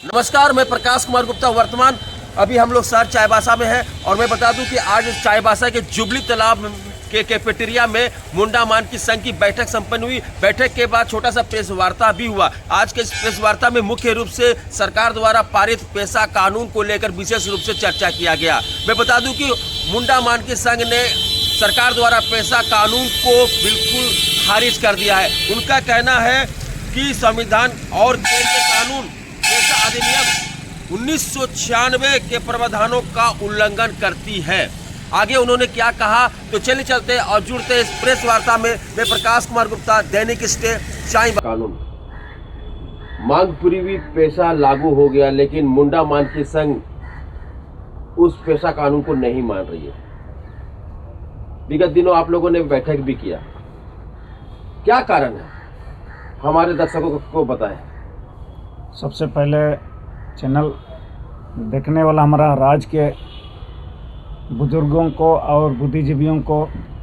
नमस्कार, मैं प्रकाश कुमार गुप्ता। वर्तमान अभी हम लोग शहर चाईबासा में हैं और मैं बता दूं कि आज चाईबासा के जुबली तालाब के कैफेटेरिया में मुंडा मानकी संघ की बैठक संपन्न हुई। बैठक के बाद छोटा सा प्रेस वार्ता भी हुआ। आज के इस प्रेस वार्ता में मुख्य रूप से सरकार द्वारा पारित पेशा कानून को लेकर विशेष रूप से चर्चा किया गया। मैं बता दूं कि मुंडा मानकी संघ ने सरकार द्वारा पेशा कानून को बिल्कुल खारिज कर दिया है। उनका कहना है कि संविधान और केंद्रीय कानून पेशा अधिनियम 1996 के प्रावधानों का उल्लंघन करती है। आगे उन्होंने क्या कहा, तो चलिए चलते और जुड़ते इस प्रेस वार्ता में। मैं प्रकाश कुमार गुप्ता, दैनिक स्टे चाईबासा। कानून मांग पूर्वी पेशा लागू हो गया, लेकिन मुंडा मानकी संघ उस पेशा कानून को नहीं मान रही है। विगत दिनों आप लोगों ने बैठक भी किया, क्या कारण है हमारे दर्शकों को बताएं। सबसे पहले चैनल देखने वाला हमारा राज्य के बुजुर्गों को और बुद्धिजीवियों को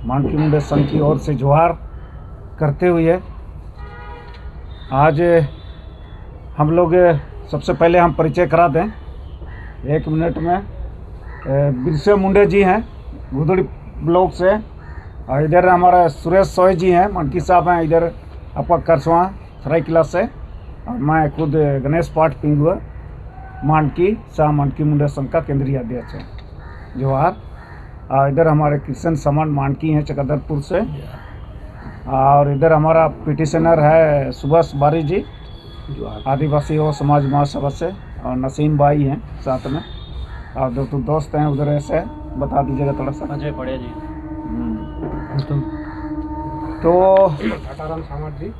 मानकी मुंडा संघ की ओर से जोहार करते हुए आज हम लोग सबसे पहले हम परिचय करा दें 1 मिनट में। बिरसे मुंडे जी हैं गुदड़ी ब्लॉक से, और इधर हमारा सुरेश सोय जी हैं, मानकी साहब हैं इधर आपका करसवा सरायकिला से, और मैं खुद गणेश पाठ पिंगुआ मानकी शाह मानकी मुंडा संघ का केंद्रीय अध्यक्ष है। जोहार। इधर हमारे कृष्ण समान मानकी हैं चकदरपुर से, और इधर हमारा पिटिशनर है सुभाष बारी जी आदिवासी हो समाज महासभा से, और नसीम भाई हैं साथ में, और दो दोस्त हैं उधर। ऐसे बता दीजिएगा थोड़ा सा। अजय पड़े जी। तो जी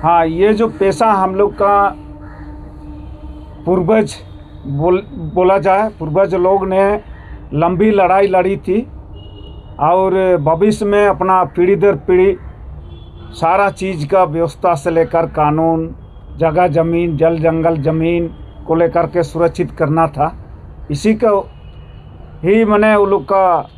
हाँ, ये जो पेशा हम लोग का पूर्वज बोला जाए, पूर्वज लोग ने लंबी लड़ाई लड़ी थी और भविष्य में अपना पीढ़ी दर पीढ़ी सारा चीज़ का व्यवस्था से लेकर कानून, जगह ज़मीन, जल जंगल ज़मीन को लेकर के सुरक्षित करना था। इसी का ही मैंने उन लोग का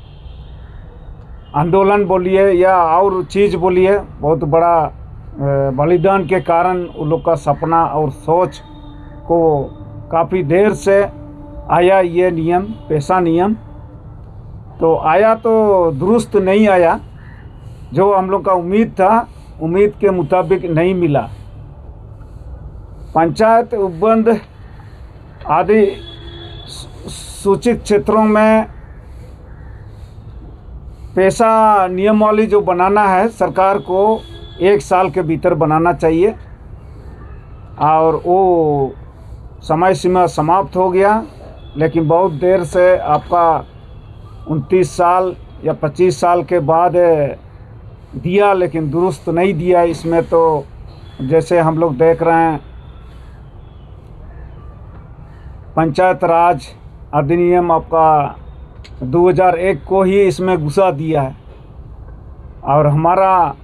आंदोलन बोलिए या और चीज़ बोलिए, बहुत बड़ा बलिदान के कारण उन लोग का सपना और सोच को काफ़ी देर से आया ये नियम, पेशा नियम। तो आया तो दुरुस्त नहीं आया, जो हम लोग का उम्मीद था उम्मीद के मुताबिक नहीं मिला। पंचायत उपबंध आदि सूचित क्षेत्रों में पेशा नियमावली जो बनाना है सरकार को 1 साल के भीतर बनाना चाहिए, और वो समय सीमा समाप्त हो गया। लेकिन बहुत देर से आपका 29 साल या 25 साल के बाद दिया, लेकिन दुरुस्त नहीं दिया। इसमें तो जैसे हम लोग देख रहे हैं पंचायत राज अधिनियम आपका 2001 को ही इसमें घुसा दिया है, और हमारा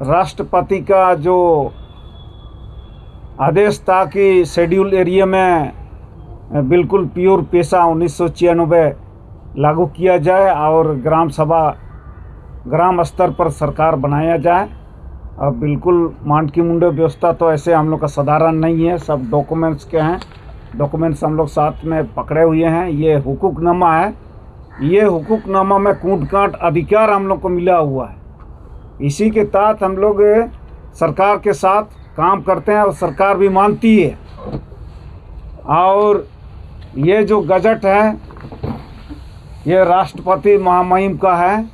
राष्ट्रपति का जो आदेश था कि शेड्यूल एरिया में बिल्कुल प्योर पेशा 1996 लागू किया जाए और ग्राम सभा ग्राम स्तर पर सरकार बनाया जाए। और बिल्कुल मानकी मुंडा व्यवस्था तो ऐसे हम लोग का साधारण नहीं है, सब डॉक्यूमेंट्स के हैं। डॉक्यूमेंट्स हम लोग साथ में पकड़े हुए हैं। ये हुकूकनामा है, ये हुकूकनामा में कूट काट अधिकार हम लोग को मिला हुआ है। इसी के तहत हम लोग सरकार के साथ काम करते हैं और सरकार भी मानती है। और ये जो गजट है ये राष्ट्रपति महामहिम का है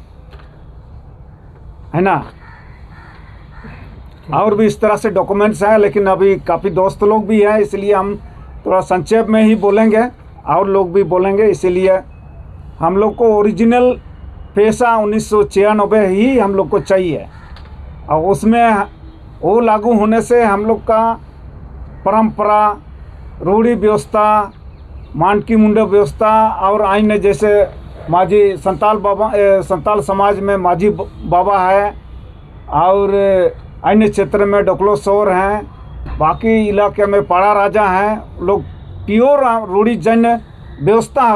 ना, और भी इस तरह से डॉक्यूमेंट्स हैं। लेकिन अभी काफ़ी दोस्त लोग भी हैं, इसलिए हम थोड़ा संक्षेप में ही बोलेंगे, और लोग भी बोलेंगे। इसीलिए हम लोग को ओरिजिनल पेशा 1996 ही हम लोग को चाहिए, और उसमें वो लागू होने से हम लोग का परंपरा, रूढ़ी व्यवस्था, मानकी मुंडा व्यवस्था और आइन जैसे माजी संताल समाज में माजी बाबा है, और अन्य क्षेत्र में डोकलोसोर हैं, बाकी इलाके में पाड़ा राजा हैं। लोग प्योर रूढ़ीजन्य व्यवस्था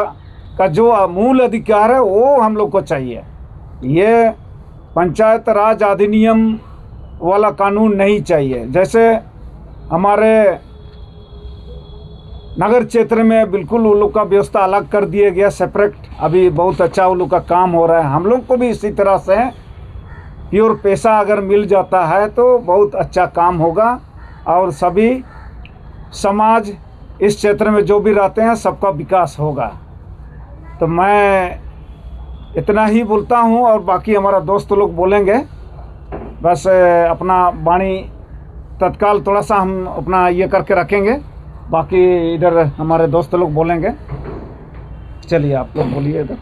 का जो मूल अधिकार है वो हम लोग को चाहिए। ये पंचायत राज अधिनियम वाला कानून नहीं चाहिए। जैसे हमारे नगर क्षेत्र में बिल्कुल उन लोग का व्यवस्था अलग कर दिया गया, सेपरेट। अभी बहुत अच्छा उन लोग का काम हो रहा है। हम लोग को भी इसी तरह से प्योर पैसा अगर मिल जाता है तो बहुत अच्छा काम होगा और सभी समाज इस क्षेत्र में जो भी रहते हैं सबका विकास होगा। तो मैं इतना ही बोलता हूँ और बाकी हमारा दोस्त लोग बोलेंगे। बस अपना वाणी तत्काल थोड़ा सा हम अपना ये करके रखेंगे, बाकी इधर हमारे दोस्त लोग बोलेंगे। चलिए आप लोग बोलिए इधर।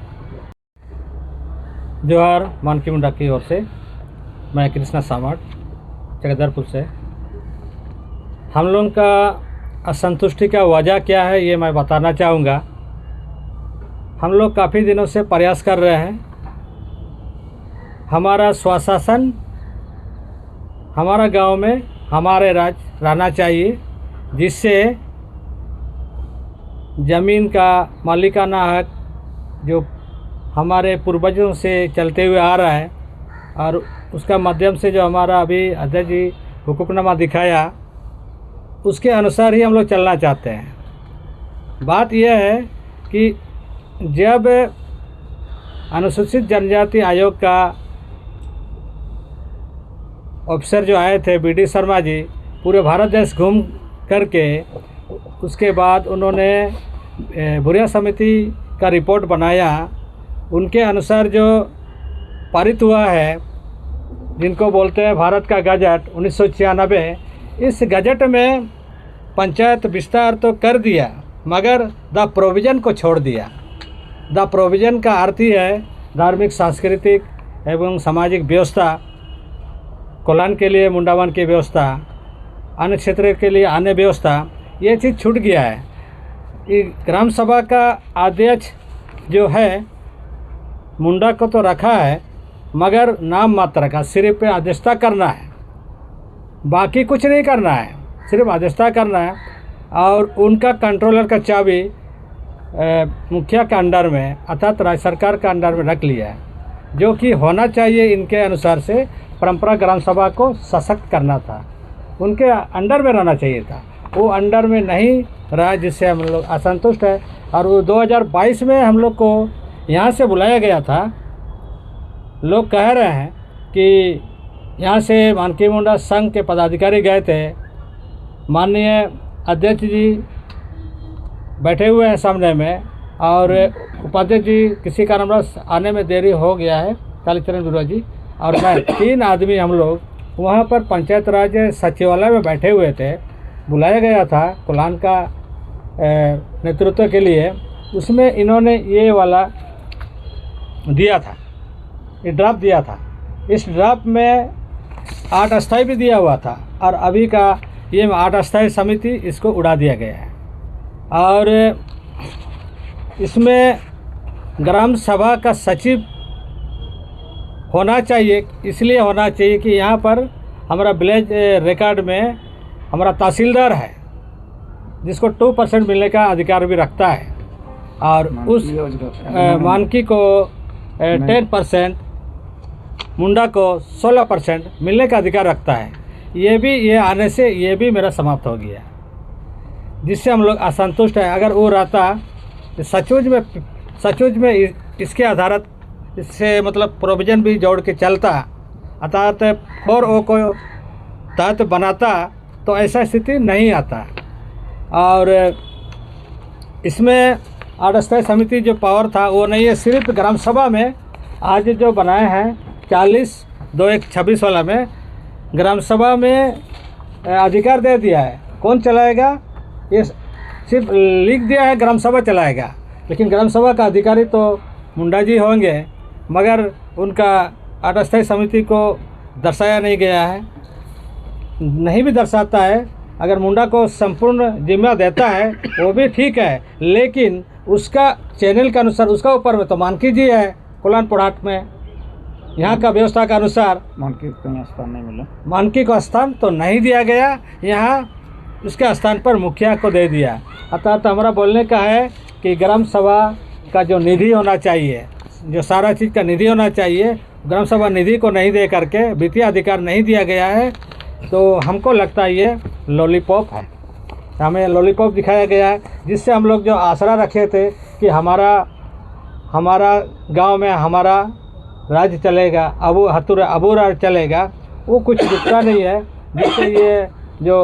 जोहार मानकी मुंडा की ओर से मैं कृष्णा सामट चकदरपुर से। हम लोगों का असंतुष्टि का वजह क्या है ये मैं बताना चाहूँगा। हम लोग काफ़ी दिनों से प्रयास कर रहे हैं। हमारा स्वशासन हमारा गांव में हमारे राज रहना चाहिए, जिससे ज़मीन का मालिकाना हक जो हमारे पूर्वजों से चलते हुए आ रहा है और उसका माध्यम से जो हमारा अभी अध्यक्ष जी हुकुमनामा दिखाया उसके अनुसार ही हम लोग चलना चाहते हैं। बात यह है कि जब अनुसूचित जनजाति आयोग का ऑफिसर जो आए थे बीडी शर्मा जी, पूरे भारत देश घूम करके उसके बाद उन्होंने बुरिया समिति का रिपोर्ट बनाया। उनके अनुसार जो पारित हुआ है, जिनको बोलते हैं भारत का गजट 1996, इस गजट में पंचायत विस्तार तो कर दिया मगर द प्रोविज़न को छोड़ दिया। द प्रोविज़न का अर्थ ही है धार्मिक, सांस्कृतिक एवं सामाजिक व्यवस्था, कोलान के लिए मुंडावन की व्यवस्था, अन्य क्षेत्र के लिए अन्य व्यवस्था, ये चीज़ छूट गया है। ये ग्राम सभा का अध्यक्ष जो है मुंडा को तो रखा है मगर नाम मात्र का, सिर्फ अध्यक्षता करना है, बाकी कुछ नहीं करना है, सिर्फ अध्यक्षता करना है। और उनका कंट्रोलर का चाबी मुखिया के अंडर में अर्थात राज्य सरकार के अंडर में रख लिया है, जो कि होना चाहिए। इनके अनुसार से परंपरा ग्राम सभा को सशक्त करना था, उनके अंडर में रहना चाहिए था। वो अंडर में नहीं रहा, जिससे हम लोग असंतुष्ट है। और वो 2022 में हम लोग को यहाँ से बुलाया गया था। लोग कह रहे हैं कि यहाँ से मानकी मुंडा संघ के पदाधिकारी गए थे, माननीय अध्यक्ष जी बैठे हुए हैं सामने में और उपाध्यक्ष जी किसी कारणवश आने में देरी हो गया है, कालीचरण बिरुआ जी और मैं, 3 आदमी हम लोग वहाँ पर पंचायत राज सचिवालय में बैठे हुए थे। बुलाया गया था कोलान का नेतृत्व के लिए। उसमें इन्होंने ये वाला दिया था, ये ड्राफ्ट दिया था। इस ड्राफ्ट में 8 अस्थाई भी दिया हुआ था और अभी का ये 8 अस्थाई समिति इसको उड़ा दिया गया है। और इसमें ग्राम सभा का सचिव होना चाहिए, इसलिए होना चाहिए कि यहाँ पर हमारा विलेज रिकॉर्ड में हमारा तहसीलदार है, जिसको 2% मिलने का अधिकार भी रखता है और उस मानकी को 10%, मुंडा को 16% मिलने का अधिकार रखता है। ये आने से ये भी मेरा समाप्त हो गया, जिससे हम लोग असंतुष्ट है। अगर वो रहता सचमुच में इसके आधारित इससे मतलब प्रोविज़न भी जोड़ के चलता, अर्थात 4O को तहत बनाता तो ऐसा स्थिति नहीं आता। और इसमें 8 अस्थाई समिति जो पावर था वो नहीं है, सिर्फ ग्राम सभा में आज जो बनाए हैं 40/2/1/26 वाला में ग्राम सभा में अधिकार दे दिया है। कौन चलाएगा ये सिर्फ लिख दिया है, ग्राम सभा चलाएगा, लेकिन ग्राम सभा का अधिकारी तो मुंडा जी होंगे, मगर उनका 8 अस्थाई समिति को दर्शाया नहीं गया है। नहीं भी दर्शाता है, अगर मुंडा को संपूर्ण जिम्मा देता है वो भी ठीक है, लेकिन उसका चैनल के अनुसार उसका ऊपर में तो मानकी जी है कोलान पोड़ाट में। यहाँ का व्यवस्था के अनुसार मानकी को स्थान नहीं मिला, मानकी को स्थान तो नहीं दिया गया, यहाँ उसके स्थान पर मुखिया को दे दिया। अर्थात हमारा बोलने का है कि ग्राम सभा का जो निधि होना चाहिए, जो सारा चीज़ का निधि होना चाहिए, ग्राम सभा निधि को नहीं दे करके वित्तीय अधिकार नहीं दिया गया है, तो हमको लगता है ये लॉलीपॉप है। हमें लॉलीपॉप दिखाया गया है, जिससे हम लोग जो आसरा रखे थे कि हमारा गांव में हमारा राज्य चलेगा, अबू राज्य चलेगा, वो कुछ दिखता नहीं है। जिससे ये जो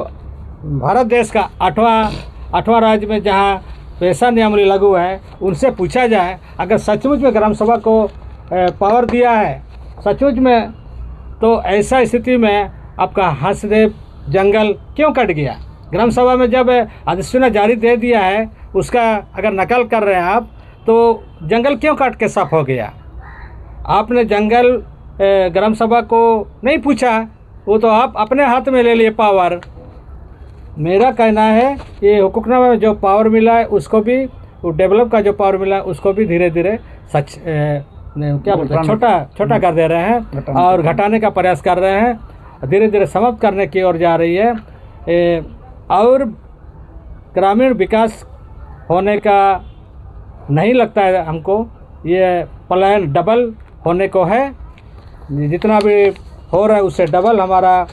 भारत देश का आठवां राज्य में जहाँ पैसा नियमावली लागू है, उनसे पूछा जाए अगर सचमुच में ग्राम सभा को पावर दिया है सचमुच में, तो ऐसा स्थिति में आपका हंसदेव जंगल क्यों कट गया? ग्राम सभा में जब अधिसूचना जारी दे दिया है, उसका अगर नकल कर रहे हैं आप, तो जंगल क्यों काट के साफ हो गया? आपने जंगल ग्राम सभा को नहीं पूछा, वो तो आप अपने हाथ में ले लिए पावर। मेरा कहना है ये हुकूमतनामे में जो पावर मिला है उसको भी, वो डेवलप का जो पावर मिला है उसको भी धीरे धीरे क्या बोलते हैं छोटा कर दे रहे हैं और घटाने का प्रयास कर रहे हैं, धीरे धीरे समाप्त करने की ओर जा रही है। और ग्रामीण विकास होने का नहीं लगता है हमको, ये पलायन डबल होने को है। जितना भी हो रहा है उससे डबल हमारा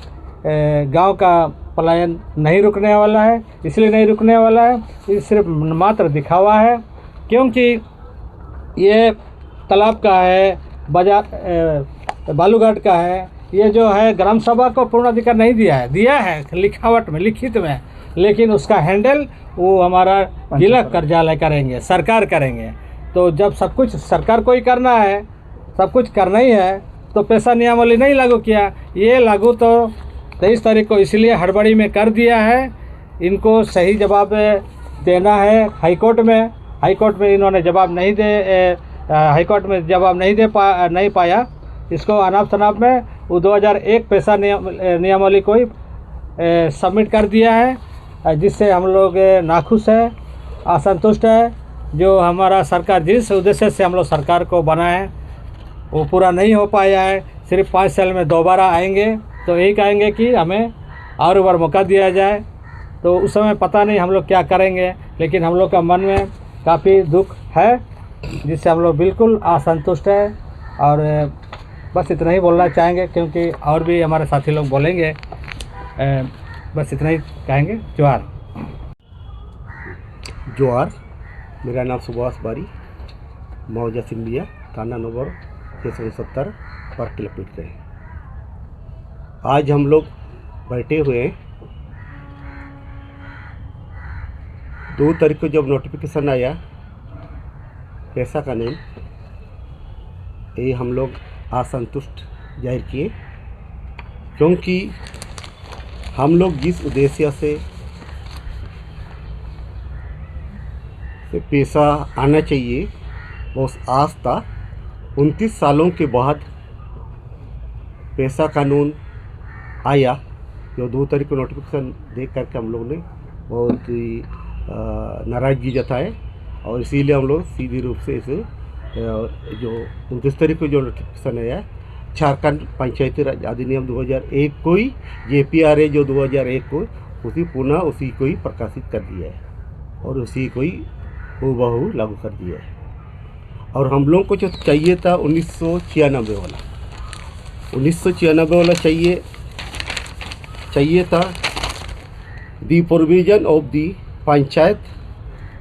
गांव का पलायन नहीं रुकने वाला है। इसलिए नहीं रुकने वाला है, ये सिर्फ मात्र दिखावा है, क्योंकि ये तालाब का है, बाजार बालूघाट का है, ये जो है ग्राम सभा को पूर्ण अधिकार नहीं दिया है लिखावट में, लिखित में, लेकिन उसका हैंडल वो हमारा जिला कार्यालय करेंगे, सरकार करेंगे। तो जब सब कुछ सरकार को ही करना है, सब कुछ करना ही है, तो पैसा नियमावली नहीं लागू किया। ये लागू तो 23 तारीख को इसलिए हड़बड़ी में कर दिया है। इनको सही जवाब देना है हाईकोर्ट में इन्होंने जवाब नहीं हाईकोर्ट में जवाब नहीं पाया। इसको अनाप शनाप में वो 2001 पैसा नियमावली को ही सबमिट कर दिया है, जिससे हम लोग नाखुश है, असंतुष्ट है। जो हमारा सरकार जिस उद्देश्य से हम लोग सरकार को बनाए वो पूरा नहीं हो पाया है। सिर्फ 5 साल में दोबारा आएंगे तो यही कहेंगे कि हमें और बार मौका दिया जाए, तो उस समय पता नहीं हम लोग क्या करेंगे। लेकिन हम लोग का मन में काफ़ी दुख है, जिससे हम लोग बिल्कुल असंतुष्ट है। और बस इतना ही बोलना चाहेंगे, क्योंकि और भी हमारे साथी लोग बोलेंगे। बस इतना ही कहेंगे। जोहार। मेरा नाम सुभाष बारी, मौजा सिंधिया, थाना नंबर 669 पर किलोमीटर के। आज हम लोग बैठे हुए हैं। 2 तारीख को जब नोटिफिकेशन आया पैसा का नहीं, ये हम लोग असंतुष्ट जाहिर किए, क्योंकि हम लोग जिस उद्देश्य से पैसा आना चाहिए वो आस था। 29 सालों के बाद पैसा कानून आया, जो 2 तारीख को नोटिफिकेशन देख करके हम लोग ने बहुत ही नाराज़गी जताए, और इसीलिए हम लोग सीधे रूप से इसे जो 29 तारीख को जो नोटिफिकेशन आया, झारखंड पंचायती राज अधिनियम 2001 को ही JPRA जो 2001 को पुनः उसी को ही प्रकाशित कर दिया है और उसी को ही हूबहू लागू कर दिया है। और हम लोग को जो चाहिए था 1996 वाला चाहिए था the provision of the panchayat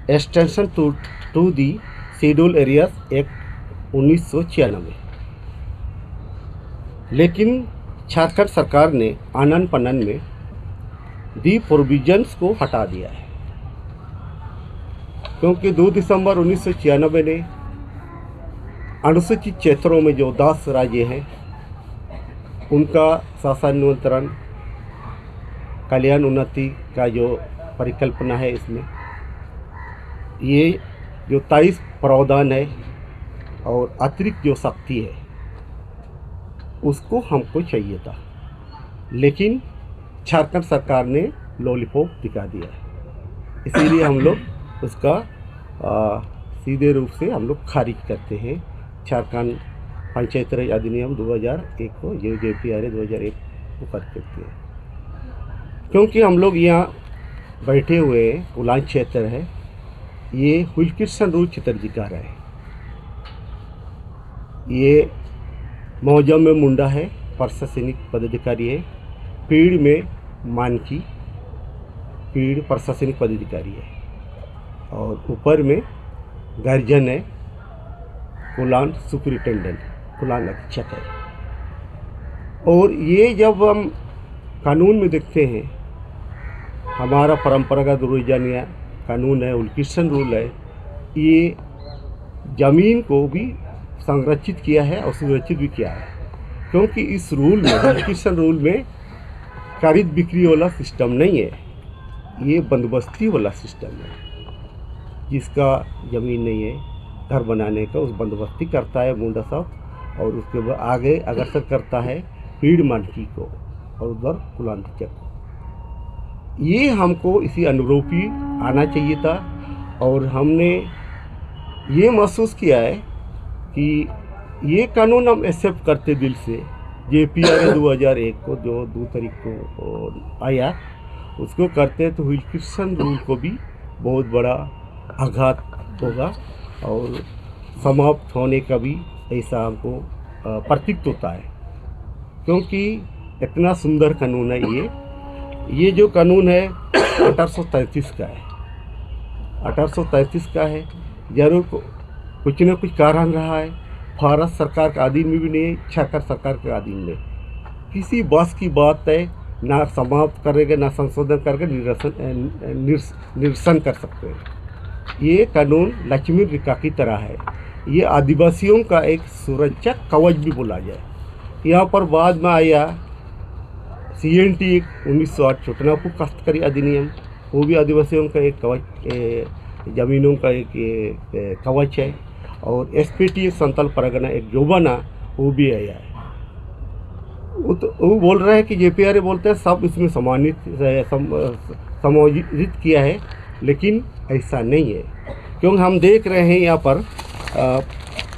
extension to the schedule areas act 1996। लेकिन झारखंड सरकार ने आनन पनन में दी प्रोविजंस को हटा दिया है, क्योंकि 2 दिसंबर 1996 ने अनुसूचित क्षेत्रों में जो 10 राज्य हैं उनका शासन नियंत्रण कल्याण उन्नति का जो परिकल्पना है, इसमें ये जो 23 प्रावधान है और अतिरिक्त जो शक्ति है उसको हमको चाहिए था। लेकिन झारखंड सरकार ने लॉलीपॉप दिखा दिया है, इसीलिए हम लोग उसका सीधे रूप से हम लोग खारिज करते हैं। झारखंड पंचायती राज अधिनियम 2001 को जो JPRA 2001 को खारिज करते हैं, क्योंकि हम लोग यहाँ बैठे हुए उलान क्षेत्र है, ये हुलकिशन रूल क्षेत्र जी का है। ये मौजा में मुंडा है, प्रशासनिक पदाधिकारी है। पीड़ में मानकी, पीड़ प्रशासनिक पदाधिकारी है। और ऊपर में गर्जन है, कुलान सुपरिटेंडेंट, कुलान अधीक्षक है। और ये जब हम कानून में देखते हैं, हमारा परंपरागत रोजानिया कानून है, उल्किशन रूल है, ये ज़मीन को भी संरक्षित किया है और सुरक्षित भी किया है। क्योंकि इस रूल में, उल्किशन रूल में खरीद बिक्री वाला सिस्टम नहीं है, ये बंदोबस्ती वाला सिस्टम है। जिसका ज़मीन नहीं है घर बनाने का, उस बंदोबस्ती करता है मुंडा साहब, और उसके बाद आगे अग्रसर करता है पीड़ मानकी को और उधर कुलांतिचक को। ये हमको इसी अनुरूप ही आना चाहिए था। और हमने ये महसूस किया है कि ये कानून हम एक्सेप्ट करते दिल से। JPR 2001 को जो 2 तारीख को आया, उसको करते तो उल्किशन रूल को भी बहुत बड़ा आघात होगा और समाप्त होने का भी ऐसा हमको प्रतीत होता है। क्योंकि इतना सुंदर कानून है ये जो कानून है 1833 का है, 1833 का है। जरूर कुछ न कुछ कारण रहा है, भारत सरकार का अधीन में भी नहीं है, छत्तीसगढ़ सरकार के अधीन में। किसी बस की बात है ना समाप्त करेगा ना संशोधन करके निरसन कर सकते हैं। ये कानून लक्ष्मी रेखा की तरह है। ये आदिवासियों का एक सुरक्षा कवच भी बोला जाए। यहाँ पर बाद में आया CNT 1908 छोटनागपुर काश्तकारी अधिनियम, वो भी आदिवासियों का एक कवच, ज़मीनों का एक कवच है। और SPT संताल परगना एक जोबाना, वो भी आया है। वो बोल रहा है कि JPR बोलते हैं सब इसमें समायोजित किया है, लेकिन ऐसा नहीं है। क्योंकि हम देख रहे हैं यहाँ पर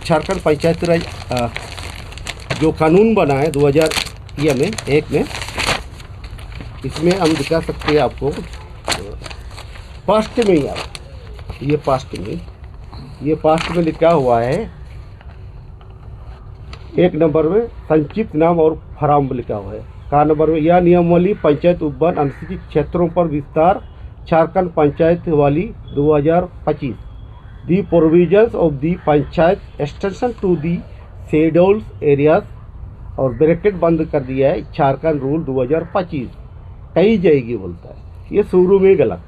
झारखंड पंचायत राज जो कानून बना है 2001 में, इसमें हम दिखा सकते हैं आपको पास्ट में ही। आप ये पास्ट में लिखा हुआ है, 1 नंबर में संक्षिप्त नाम और फराम लिखा हुआ है। का नंबर में यह नियमावली पंचायत उपवन अनुसूचित क्षेत्रों पर विस्तार झारखंड पंचायत वाली 2025 the provisions of the panchayat extension to the scheduled areas, और ब्रैकेट बंद कर दिया है झारखंड रूल 2025 कही जाएगी बोलता है। ये शुरू में गलत,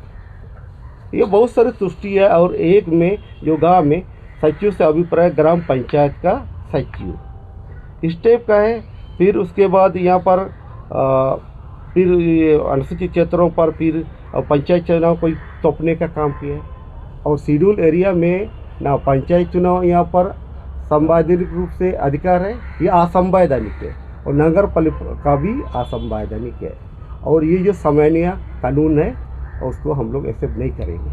ये बहुत सारी तुष्टि है। और एक में जो गांव में सचिव से अभिप्राय ग्राम पंचायत का सचिव इस टाइप का है। फिर उसके बाद यहाँ पर फिर अनुसूचित क्षेत्रों पर फिर पंचायत चुनाव कोई तोपने का काम किया है। और शेड्यूल एरिया में ना पंचायत चुनाव यहाँ पर संवैधानिक रूप से अधिकार है, ये असंवैधानिक है। और नगर पालिका का भी असंवैधानिक है। और ये जो सामान्य कानून है उसको हम लोग एक्सेप्ट नहीं करेंगे।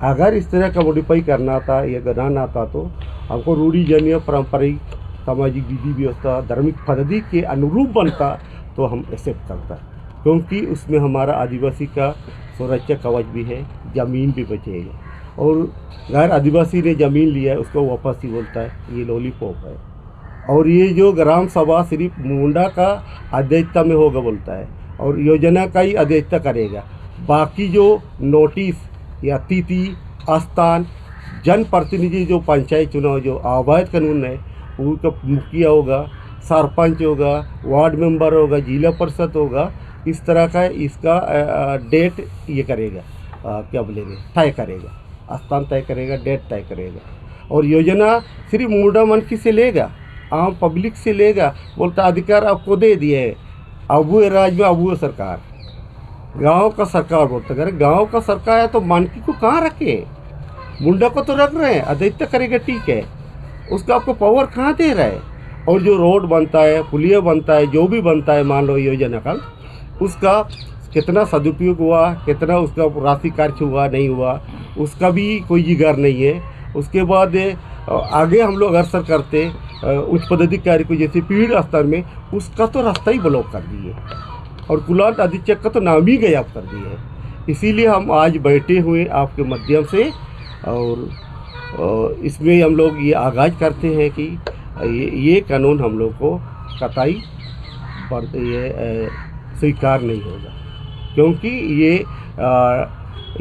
अगर इस तरह का मॉडिफाई करना था या बनाना था तो हमको रूढ़िजन्य पारंपरिक सामाजिक विधि व्यवस्था धार्मिक पद्धति के अनुरूप बनता तो हम एक्सेप्ट करता, क्योंकि उसमें हमारा आदिवासी का सुरक्षा कवच भी है, ज़मीन भी बचेगा। और गैर आदिवासी ने ज़मीन लिया है उसको वापस ही बोलता है, ये लॉलीपॉप है। और ये जो ग्राम सभा सिर्फ मुंडा का अध्यक्षता में होगा बोलता है, और योजना का ही अध्यक्षता करेगा। बाकी जो नोटिस या तिथि स्थान जनप्रतिनिधि जो पंचायत चुनाव जो अवैध कानून है उनका मुखिया होगा, सरपंच होगा, वार्ड मेंबर होगा, जिला परिषद होगा, इस तरह का इसका डेट ये करेगा, क्या बोलेंगे, तय करेगा, स्थान तय करेगा, डेट तय करेगा। और योजना सिर्फ मुंडा मनकी से लेगा, आम पब्लिक से लेगा। बोलता अधिकार आपको दे दिए, अबू राज में अबू सरकार, गांव का सरकार बोलता। अगर गांव का सरकार है तो मानकी को कहाँ रखे, मुंडा को तो रख रहे हैं, अध्यक्षता करेगा ठीक है, उसका आपको पावर कहाँ दे रहा है। और जो रोड बनता है, पुलिया बनता है, जो भी बनता है मान लो योजना का, उसका कितना सदुपयोग हुआ, कितना उसका राशि खर्च हुआ नहीं हुआ, उसका भी कोई जिगर नहीं है। उसके बाद आगे हम लोग अग्रसर करते उच्च पदाधिकारी को, जैसे पीड़ स्तर में, उसका तो रास्ता ही ब्लॉक कर दिए और कुलांत अधीक्षक का तो नाम ही गायब कर दिए। इसीलिए हम आज बैठे हुए आपके माध्यम से और इसमें हम लोग ये आगाज़ करते हैं कि ये कानून हम लोग को कतई स्वीकार नहीं होगा, क्योंकि ये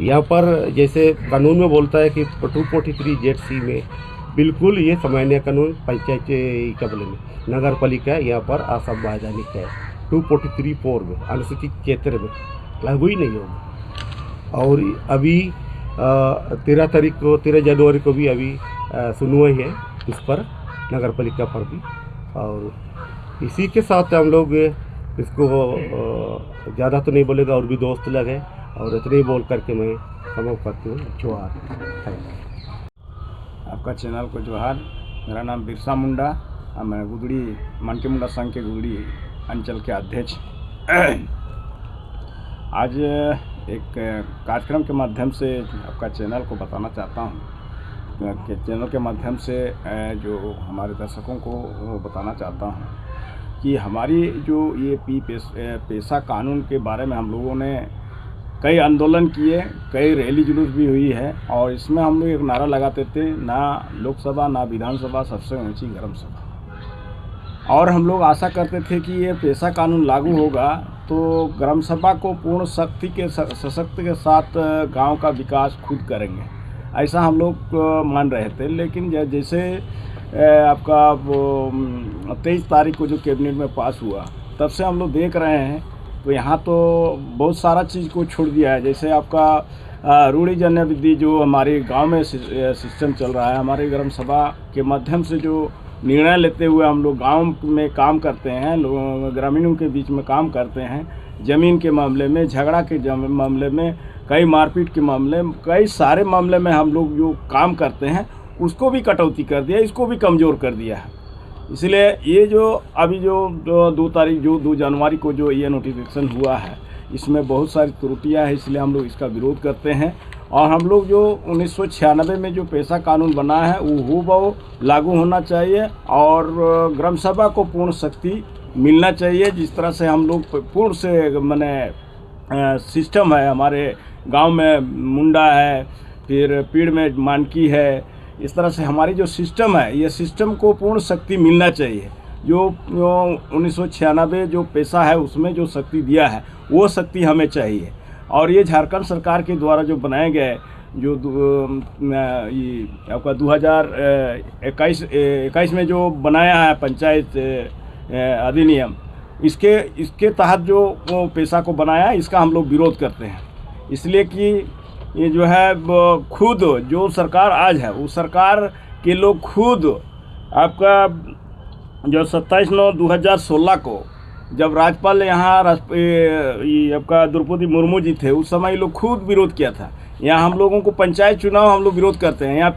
यहाँ पर जैसे कानून में बोलता है कि 243(z)(c) में बिल्कुल ये सामान्य कानून पंचायत क्या बोलेंगे नगर पालिका यहाँ पर असंवैधानिक है। 243(4) में अनुसूचित क्षेत्र में लागू ही नहीं होगा। और अभी 13 जनवरी को भी अभी सुनवाई है इस पर नगर पालिका पर भी। और इसी के साथ हम लोग इसको ज़्यादा तो नहीं बोलेगा, और भी दोस्त लोग हैं, और इतने ही बोल करके मैं समाप्त करती हूँ। जोहार। आपका चैनल को जोहार। मेरा नाम बिरसा मुंडा, मैं गुदड़ी मानकी मुंडा संघ के गुदड़ी अंचल के अध्यक्ष। आज एक कार्यक्रम के माध्यम से आपका चैनल को बताना चाहता हूँ कि चैनल के माध्यम से जो हमारे दर्शकों को बताना चाहता हूँ कि हमारी जो ये पेशा कानून के बारे में हम लोगों ने कई आंदोलन किए, कई रैली जुलूस भी हुई है, और इसमें हम लोग एक नारा लगाते थे, ना लोकसभा ना विधानसभा, सबसे ऊंची ग्राम सभा। और हम लोग आशा करते थे कि ये पेशा कानून लागू होगा तो ग्राम सभा को पूर्ण शक्ति के सशक्त के साथ गांव का विकास खुद करेंगे, ऐसा हम लोग मान रहे थे। लेकिन जैसे आपका 23 तारीख को जो कैबिनेट में पास हुआ, तब से हम लोग देख रहे हैं तो यहाँ तो बहुत सारा चीज़ को छोड़ दिया है। जैसे आपका रूढ़िजन्य विधि जो हमारे गांव में सिस्टम चल रहा है, हमारे ग्राम सभा के माध्यम से जो निर्णय लेते हुए हम लोग गांव में काम करते हैं, ग्रामीणों के बीच में काम करते हैं, ज़मीन के मामले में, झगड़ा के मामले में, कई मारपीट के मामले में, कई सारे मामले में हम लोग जो काम करते हैं उसको भी कटौती कर दिया, इसको भी कमज़ोर कर दिया है। इसलिए ये जो अभी जो 2 जनवरी को जो ये नोटिफिकेशन हुआ है, इसमें बहुत सारी त्रुटियां हैं, इसलिए हम लोग इसका विरोध करते हैं। और हम लोग जो 1996 में जो पेशा कानून बना है वो हूबहू लागू होना चाहिए, और ग्राम सभा को पूर्ण शक्ति मिलना चाहिए। जिस तरह से हम लोग पूर्ण से माने सिस्टम है, हमारे गांव में मुंडा है, फिर पीड़ में मानकी है, इस तरह से हमारी जो सिस्टम है, ये सिस्टम को पूर्ण शक्ति मिलना चाहिए। जो 1996 जो पेशा है उसमें जो शक्ति दिया है वो शक्ति हमें चाहिए। और ये झारखंड सरकार के द्वारा जो बनाए गए जो आपका 2021 में जो बनाया है पंचायत अधिनियम, इसके तहत जो पेशा को बनाया है, इसका हम लोग विरोध करते हैं। इसलिए कि ये जो है खुद जो सरकार आज है, वो सरकार के लोग खुद आपका जो 27/9/2016 को जब राज्यपाल यहाँ आपका द्रौपदी मुर्मू जी थे, उस समय ये लोग खुद विरोध किया था। यहाँ हम लोगों को पंचायत चुनाव हम लोग विरोध करते हैं, यहाँ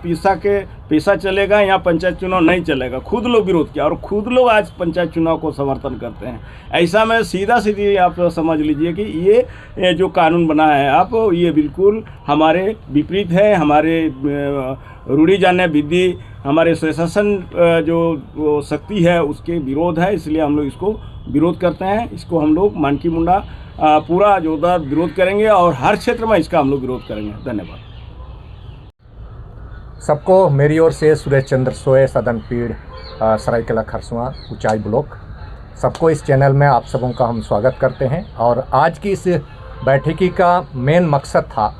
पेशा चलेगा, यहाँ पंचायत चुनाव नहीं चलेगा, खुद लोग विरोध किया, और खुद लोग आज पंचायत चुनाव को समर्थन करते हैं। ऐसा में सीधी आप समझ लीजिए कि ये जो कानून बना है आप, ये बिल्कुल हमारे विपरीत है, हमारे रूढ़िजन्य विधि, हमारे स्वशासन जो शक्ति है उसके विरोध है। इसलिए हम लोग इसको विरोध करते हैं। इसको हम लोग मानकी मुंडा पूरा जोरदार विरोध करेंगे, और हर क्षेत्र में इसका हम लोग विरोध करेंगे। धन्यवाद। सबको मेरी ओर से सुरेश चंद्र सोए, सदन पीड़, सरायकेला खरसुआ, ऊंचाई ब्लॉक, सबको इस चैनल में आप सबों का हम स्वागत करते हैं। और आज की इस बैठकी का मेन मकसद था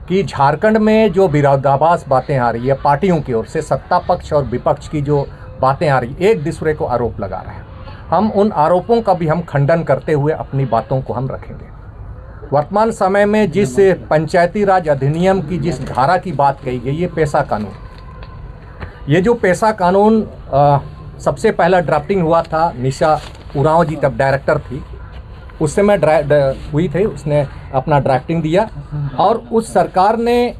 कि झारखंड में जो विरोधाभास बातें आ रही है पार्टियों की ओर से, सत्ता पक्ष और विपक्ष की जो बातें आ रही, एक दूसरे को आरोप लगा रहे हैं, हम उन आरोपों का भी हम खंडन करते हुए अपनी बातों को हम रखेंगे। वर्तमान समय में जिस पंचायती राज अधिनियम की जिस धारा की बात कही गई, ये पेशा कानून, ये जो पेशा कानून सबसे पहला ड्राफ्टिंग हुआ था, निशा उरांव जी तब डायरेक्टर थी, उस समय हुई थी, उसने अपना ड्राफ्टिंग दिया, और उस सरकार ने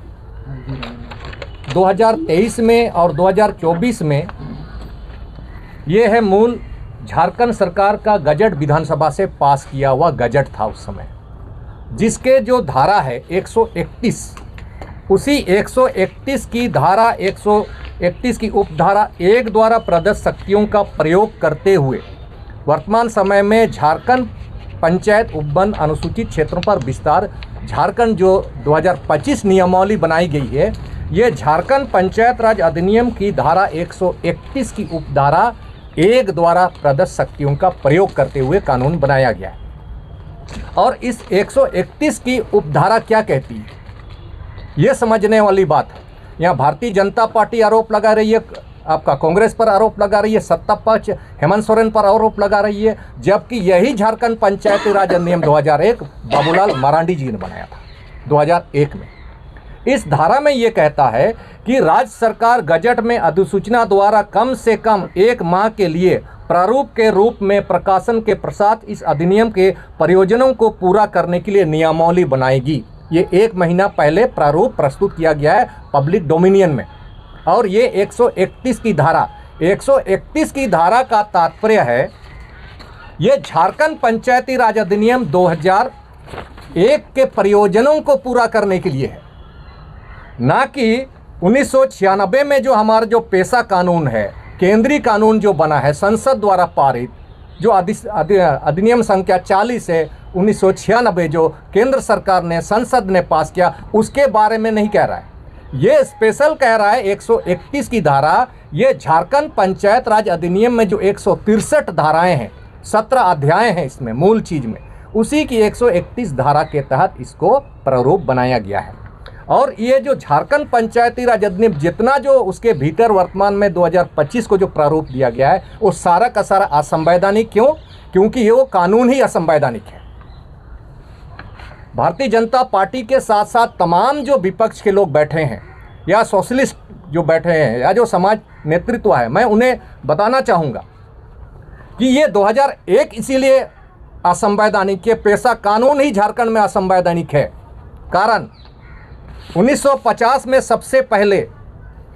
2023 में और 2024 में, ये है मूल झारखंड सरकार का गजट, विधानसभा से पास किया हुआ गजट था उस समय, जिसके जो धारा है 131, उसी 131 की धारा 131 की उपधारा 1 द्वारा प्रदत्त शक्तियों का प्रयोग करते हुए वर्तमान समय में झारखंड पंचायत उपवन अनुसूचित क्षेत्रों पर विस्तार, झारखंड जो 2025 नियमावली बनाई गई है, ये झारखंड पंचायत राज अधिनियम की धारा 131 की उपधारा 1 द्वारा प्रदत्त शक्तियों का प्रयोग करते हुए कानून बनाया गया है। और इस 131 की उपधारा क्या कहती है, ये समझने वाली बात है। यहाँ भारतीय जनता पार्टी आरोप लगा रही है, आपका कांग्रेस पर आरोप लगा रही है, सत्ता पक्ष हेमंत सोरेन पर आरोप लगा रही है, जबकि यही झारखंड पंचायती राज अधिनियम 2001 बाबूलाल मरांडी जी ने बनाया था 2001 में। इस धारा में ये कहता है कि राज्य सरकार गजट में अधिसूचना द्वारा कम से कम 1 माह के लिए प्रारूप के रूप में प्रकाशन के पश्चात इस अधिनियम के प्रयोजनों को पूरा करने के लिए नियमावली बनाएगी। ये 1 महीना पहले प्रारूप प्रस्तुत किया गया है पब्लिक डोमिनियन में। और ये 131 की धारा का तात्पर्य है, ये झारखंड पंचायती राज अधिनियम 2001 के प्रयोजनों को पूरा करने के लिए है, ना कि 1996 में जो हमारा जो पेशा कानून है, केंद्रीय कानून जो बना है संसद द्वारा पारित, जो अधिनियम संख्या 40 है 1996, जो केंद्र सरकार ने संसद ने पास किया, उसके बारे में नहीं कह रहा है। ये स्पेशल कह रहा है 131 की धारा, ये झारखंड पंचायत राज अधिनियम में जो 163 धाराएं हैं, 17 अध्याय हैं इसमें मूल चीज़ में, उसी की 131 धारा के तहत इसको प्रारूप बनाया गया है। और ये जो झारखंड पंचायती राज अधिनियम जितना जो उसके भीतर वर्तमान में 2025 को जो प्रारूप दिया गया है, वो सारा का सारा असंवैधानिक। क्यों? क्योंकि ये वो कानून ही असंवैधानिक है। भारतीय जनता पार्टी के साथ साथ तमाम जो विपक्ष के लोग बैठे हैं या सोशलिस्ट जो बैठे हैं या जो समाज नेतृत्व है, मैं उन्हें बताना चाहूँगा कि ये 2001 इसीलिए असंवैधानिक है, पेशा कानून ही झारखंड में असंवैधानिक है। कारण 1950 में सबसे पहले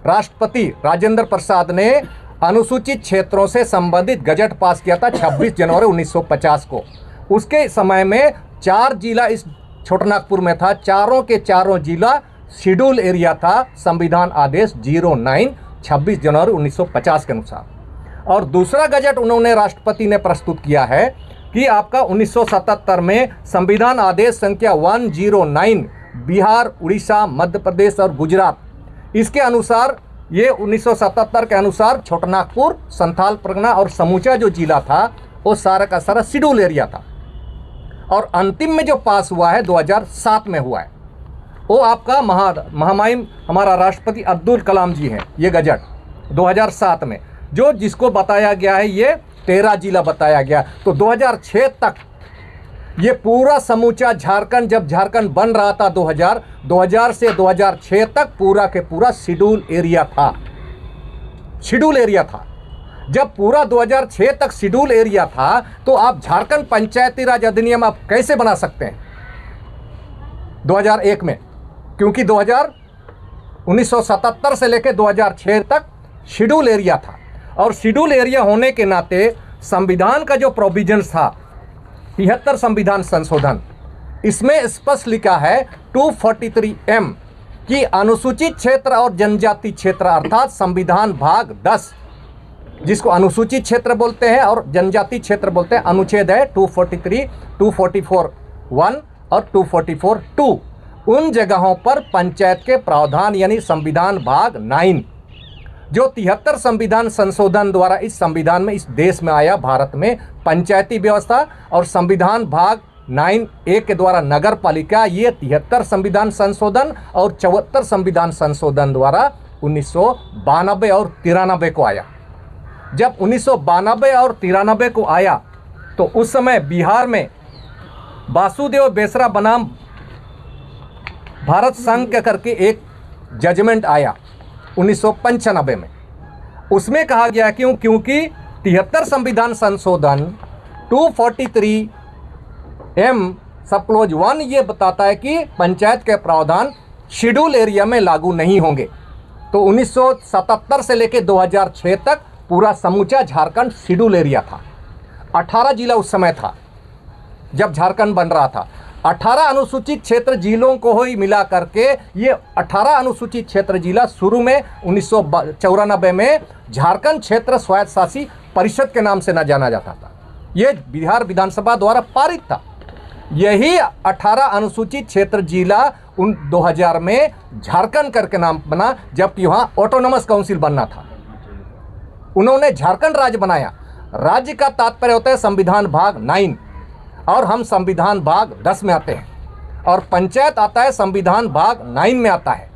राष्ट्रपति राजेंद्र प्रसाद ने अनुसूचित क्षेत्रों से संबंधित गजट पास किया था 26 जनवरी 1950 को। उसके समय में 4 जिला इस छोटानागपुर में था, चारों के चारों जिला शेड्यूल एरिया था, संविधान आदेश 09 26 जनवरी 1950 के अनुसार। और दूसरा गजट उन्होंने राष्ट्रपति ने प्रस्तुत किया है कि आपका 1977 में संविधान आदेश संख्या 109 बिहार, उड़ीसा, मध्य प्रदेश और गुजरात, इसके अनुसार ये 1977 के अनुसार छोटानागपुर, संथाल परगना और समूचा जो जिला था वो सारा का सारा शेड्यूल एरिया था। और अंतिम में जो पास हुआ है 2007 में हुआ है, वो आपका महामहिम हमारा राष्ट्रपति अब्दुल कलाम जी हैं, ये गजट 2007 में, जो जिसको बताया गया है ये 13 जिला बताया गया। तो 2006 तक ये पूरा समूचा झारखंड, जब झारखंड बन रहा था 2000 से 2006 तक पूरा के पूरा शेड्यूल एरिया था। शेड्यूल एरिया था। जब पूरा 2006 तक शेड्यूल एरिया था, तो आप झारखंड पंचायती राज अधिनियम आप कैसे बना सकते हैं 2001 में? क्योंकि 1977 से लेकर 2006 तक शेड्यूल एरिया था। और शेड्यूल एरिया होने के नाते संविधान का जो प्रोविजंस था 73 संविधान संशोधन, इसमें स्पष्ट लिखा है 243M कि अनुसूचित क्षेत्र और जनजाति क्षेत्र अर्थात संविधान भाग 10, जिसको अनुसूचित क्षेत्र बोलते हैं और जनजाति क्षेत्र बोलते हैं, अनुच्छेद है 243, 244(1) और 244(2), उन जगहों पर पंचायत के प्रावधान यानी संविधान भाग 9 जो 73 संविधान संशोधन द्वारा इस संविधान में इस देश में आया, भारत में पंचायती व्यवस्था, और संविधान भाग 9(a) के द्वारा नगर पालिका, ये 73 संविधान संशोधन और 74 संविधान संशोधन द्वारा 1992 और 93 को आया। जब 1992 और 93 को आया तो उस समय बिहार में वासुदेव बेसरा बनाम भारत संघ करके एक जजमेंट आया 1995 में। उसमें कहा गया क्योंकि 73 संविधान संशोधन 243M सब क्लोज 1 ये बताता है कि पंचायत के प्रावधान शेड्यूल एरिया में लागू नहीं होंगे। तो 1977 से लेकर 2006 तक पूरा समूचा झारखंड शेड्यूल एरिया था। 18 जिला उस समय था जब झारखंड बन रहा था। 18 अनुसूचित क्षेत्र जिलों को ही मिला करके ये 18 अनुसूचित क्षेत्र जिला शुरू में 1994 में झारखंड क्षेत्र स्वायत्त शासी परिषद के नाम से न जाना जाता था। ये बिहार विधानसभा द्वारा पारित था। यही 18 अनुसूचित क्षेत्र जिला 2000 में झारखंड करके नाम बना, जबकि वहाँ ऑटोनोमस काउंसिल बनना था। उन्होंने झारखंड राज्य बनाया। राज्य का तात्पर्य होता है संविधान भाग 9 और हम संविधान भाग 10 में आते हैं, और पंचायत आता है संविधान भाग 9 में आता है,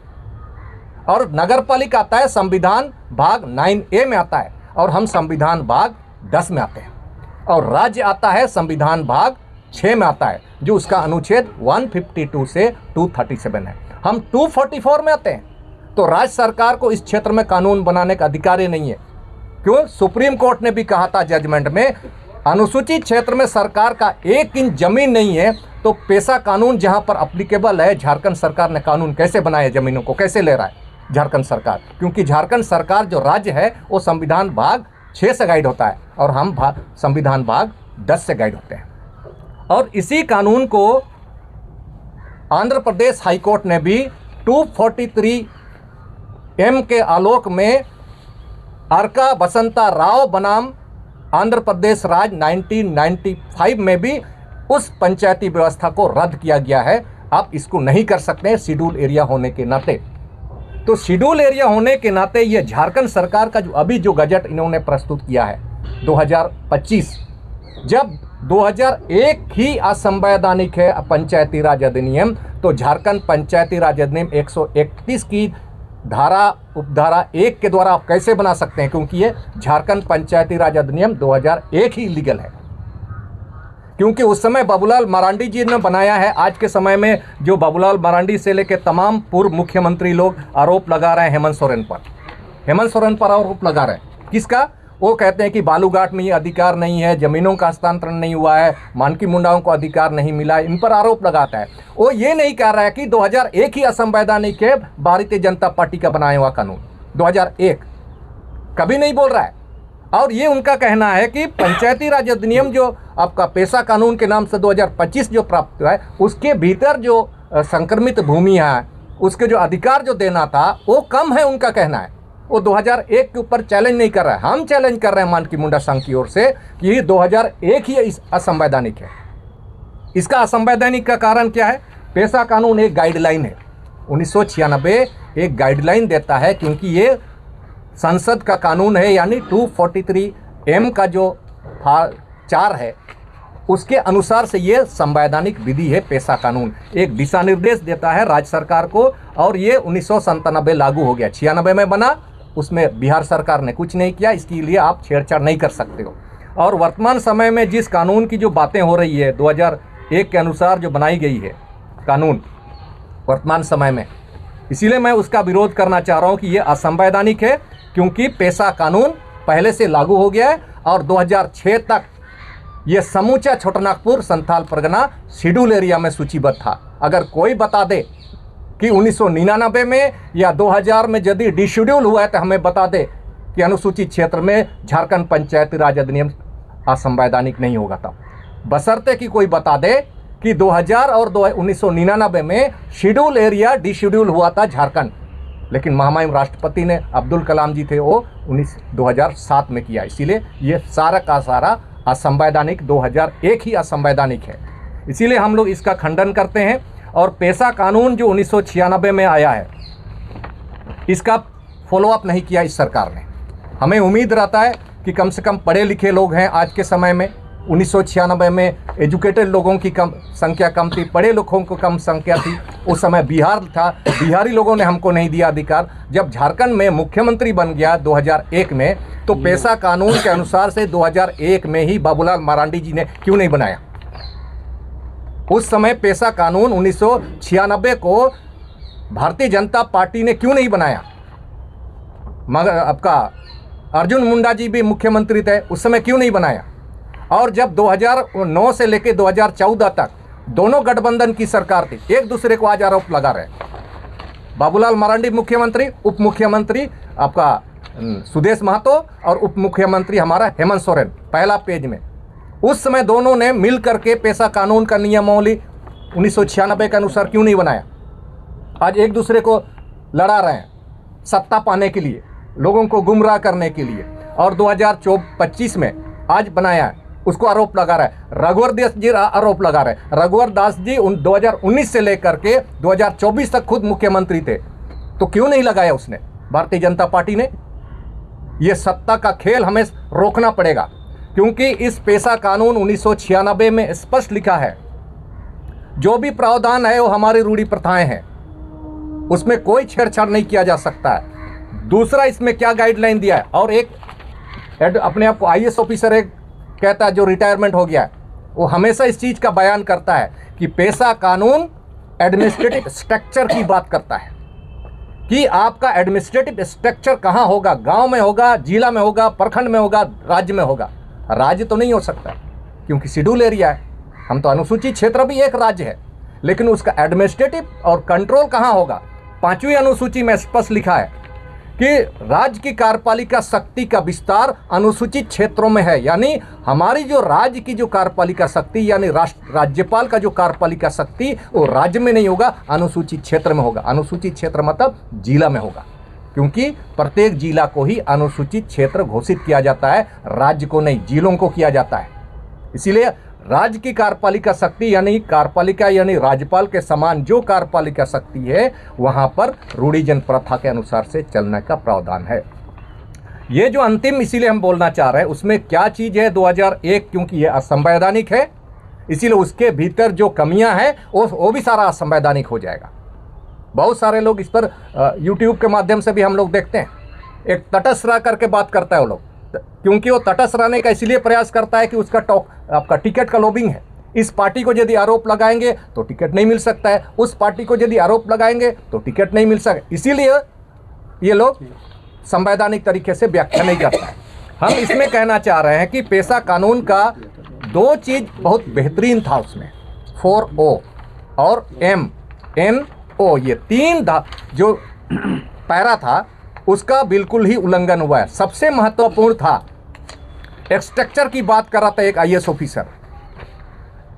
और नगर पालिका आता है संविधान भाग 9A में आता है, और हम संविधान भाग 10 में आते हैं, और राज्य आता है संविधान भाग 6 में आता है, जो उसका अनुच्छेद 152 से 237 है। हम 244 में आते हैं। तो राज्य सरकार को इस क्षेत्र में कानून बनाने का अधिकार ही नहीं है। क्यों? सुप्रीम कोर्ट ने भी कहा था जजमेंट में, अनुसूचित क्षेत्र में सरकार का 1 इंच जमीन नहीं है, तो पेशा कानून जहां पर अप्लीकेबल है, झारखंड सरकार ने कानून कैसे बनाया, जमीनों को कैसे ले रहा है झारखंड सरकार? क्योंकि झारखंड सरकार जो राज्य है वो संविधान भाग 6 से गाइड होता है, और हम संविधान भाग 10 से गाइड होते हैं। और इसी कानून को आंध्र प्रदेश हाईकोर्ट ने भी 243M के आलोक में अर्का बसंता राव बनाम आंध्र प्रदेश राज्य 1995 में भी उस पंचायती व्यवस्था को रद्द किया गया है। आप इसको नहीं कर सकते हैं शेड्यूल एरिया होने के नाते। तो शेड्यूल एरिया होने के नाते ये झारखंड सरकार का जो अभी जो गजट इन्होंने प्रस्तुत किया है 2025, जब 2001 ही असंवैधानिक है पंचायती राज अधिनियम, तो झारखंड पंचायती राज अधिनियम 131 की धारा उपधारा 1 के द्वारा आप कैसे बना सकते हैं? क्योंकि ये झारखंड पंचायती राज अधिनियम 2001 ही लीगल है, क्योंकि उस समय बाबूलाल मरांडी जी ने बनाया है। आज के समय में जो बाबूलाल मरांडी से लेकर तमाम पूर्व मुख्यमंत्री लोग आरोप लगा रहे हैं हेमंत सोरेन पर आरोप लगा रहे हैं। किसका? वो कहते हैं कि बालूघाट में ये अधिकार नहीं है, ज़मीनों का हस्तांतरण नहीं हुआ है, मानकी मुंडाओं को अधिकार नहीं मिला, इन पर आरोप लगाता है। वो ये नहीं कह रहा है कि 2001 ही असंवैधानिक है भारतीय जनता पार्टी का बनाया हुआ कानून, 2001 कभी नहीं बोल रहा है। और ये उनका कहना है कि पंचायती राज अधिनियम जो आपका पेशा कानून के नाम से 2025 जो प्राप्त हुआ है, उसके भीतर जो संक्रमित भूमि है, उसके जो अधिकार जो देना था वो कम है, उनका कहना है। वो 2001 के ऊपर चैलेंज नहीं कर रहा है। हम चैलेंज कर रहे हैं मानकी मुंडा संघ की ओर से कि 2001 ही असंवैधानिक है। इसका असंवैधानिक का कारण क्या है? पेशा कानून एक गाइडलाइन है, 1996 एक गाइडलाइन देता है, क्योंकि ये संसद का कानून है, यानी 243M का जो 4 है उसके अनुसार से ये संवैधानिक विधि है। पेशा कानून एक दिशा निर्देश देता है राज्य सरकार को, और ये 1997 लागू हो गया। 96 में बना, उसमें बिहार सरकार ने कुछ नहीं किया, इसके लिए आप छेड़छाड़ नहीं कर सकते हो। और वर्तमान समय में जिस कानून की जो बातें हो रही है 2001 के अनुसार जो बनाई गई है कानून वर्तमान समय में, इसीलिए मैं उसका विरोध करना चाह रहा हूँ कि ये असंवैधानिक है, क्योंकि पेशा कानून पहले से लागू हो गया है, और 2006 तक ये समूचा छोटानागपुर संथाल परगना शेड्यूल एरिया में सूचीबद्ध था। अगर कोई बता दे कि 1999 में या 2000 में यदि डिशेड्यूल हुआ है, तो हमें बता दे कि अनुसूचित क्षेत्र में झारखंड पंचायती राज अधिनियम असंवैधानिक नहीं होगा। तब बशर्ते कि कोई बता दे कि 2000 और 1999 में शेड्यूल एरिया डिशेड्यूल हुआ था झारखंड, लेकिन महामहिम राष्ट्रपति ने अब्दुल कलाम जी थे वो 2007 में किया। इसीलिए ये सारा का सारा असंवैधानिक 2001 ही असंवैधानिक है। इसीलिए हम लोग इसका खंडन करते हैं। और पेशा कानून जो 1996 में आया है, इसका फॉलोअप नहीं किया इस सरकार ने। हमें उम्मीद रहता है कि कम से कम पढ़े लिखे लोग हैं आज के समय में। 1996 में एजुकेटेड लोगों की संख्या कम थी, पढ़े लोगों को कम संख्या थी। उस समय बिहार था, बिहारी लोगों ने हमको नहीं दिया अधिकार। जब झारखंड में मुख्यमंत्री बन गया 2001 में, तो पेशा कानून के अनुसार से 2001 में ही बाबूलाल मरांडी जी ने क्यों नहीं बनाया? उस समय पेशा कानून 1996 को भारतीय जनता पार्टी ने क्यों नहीं बनाया? मगर आपका अर्जुन मुंडा जी भी मुख्यमंत्री थे, उस समय क्यों नहीं बनाया? और जब 2009 से लेकर 2014 तक दोनों गठबंधन की सरकार थी, एक दूसरे को आज आरोप लगा रहे। बाबूलाल मरांडी मुख्यमंत्री, उप मुख्यमंत्री आपका सुदेश महतो, और उप मुख्यमंत्री हमारा हेमंत सोरेन, पहला पेज में। उस समय दोनों ने मिल करके पेशा कानून का नियमावली 1996 के अनुसार क्यों नहीं बनाया? आज एक दूसरे को लड़ा रहे हैं सत्ता पाने के लिए, लोगों को गुमराह करने के लिए। और 2025 में आज बनाया है उसको आरोप लगा रहा है। रघुवर दास जी आरोप लगा रहे हैं। रघुवर दास जी 2019 से लेकर के 2024 तक खुद मुख्यमंत्री थे, तो क्यों नहीं लगाया उसने, भारतीय जनता पार्टी ने? ये सत्ता का खेल हमें रोकना पड़ेगा, क्योंकि इस पेशा कानून 1996 में स्पष्ट लिखा है, जो भी प्रावधान है वो हमारी रूढ़ी प्रथाएं हैं, उसमें कोई छेड़छाड़ नहीं किया जा सकता है। दूसरा, इसमें क्या गाइडलाइन दिया है, और एक अपने आप को IAS ऑफिसर एक कहता है जो रिटायरमेंट हो गया है, वो हमेशा इस चीज़ का बयान करता है कि पेशा कानून एडमिनिस्ट्रेटिव स्ट्रक्चर की बात करता है कि आपका एडमिनिस्ट्रेटिव स्ट्रक्चर कहाँ होगा, गांव में होगा, जिला में होगा, प्रखंड में होगा, राज्य में होगा। राज्य तो नहीं हो सकता क्योंकि शेड्यूल एरिया है, हम तो अनुसूचित क्षेत्र भी एक राज्य है, लेकिन उसका एडमिनिस्ट्रेटिव और कंट्रोल कहाँ होगा? 5वीं अनुसूची में स्पष्ट लिखा है कि राज्य की कार्यपालिका शक्ति का विस्तार अनुसूचित क्षेत्रों में है। यानी हमारी जो राज्य की जो कार्यपालिका शक्ति, यानी राज्यपाल का जो कार्यपालिका शक्ति, वो राज्य में नहीं होगा, अनुसूचित क्षेत्र में होगा। अनुसूचित क्षेत्र मतलब जिला में होगा, क्योंकि प्रत्येक जिला को ही अनुसूचित क्षेत्र घोषित किया जाता है, राज्य को नहीं, जिलों को किया जाता है। इसीलिए राज्य की कार्यपालिका शक्ति यानी कार्यपालिका यानी राज्यपाल के समान जो कार्यपालिका शक्ति है, वहां पर रूढ़िजन प्रथा के अनुसार से चलने का प्रावधान है। ये जो अंतिम इसीलिए हम बोलना चाह रहे हैं, उसमें क्या चीज़ है 2001, क्योंकि ये असंवैधानिक है, इसीलिए उसके भीतर जो कमियां हैं वो भी सारा असंवैधानिक हो जाएगा। बहुत सारे लोग इस पर यूट्यूब के माध्यम से भी हम लोग देखते हैं, एक तटस्थ रह करके बात करता है वो लोग, क्योंकि वो तटस्थ रहने का इसलिए प्रयास करता है कि उसका आपका टिकट का लॉबिंग है। इस पार्टी को यदि आरोप लगाएंगे तो टिकट नहीं मिल सकता है, उस पार्टी को यदि आरोप लगाएंगे तो टिकट नहीं मिल सकता, इसीलिए ये लोग संवैधानिक तरीके से व्याख्या नहीं करता है। हम इसमें कहना चाह रहे हैं कि पेशा कानून का 2 चीज़ बहुत बेहतरीन था उसमें, 4O और MNO, ये 3 जो पैरा था उसका बिल्कुल ही उल्लंघन हुआ है। सबसे महत्वपूर्ण था, एक स्ट्रक्चर की बात कर रहा था एक IAS officer,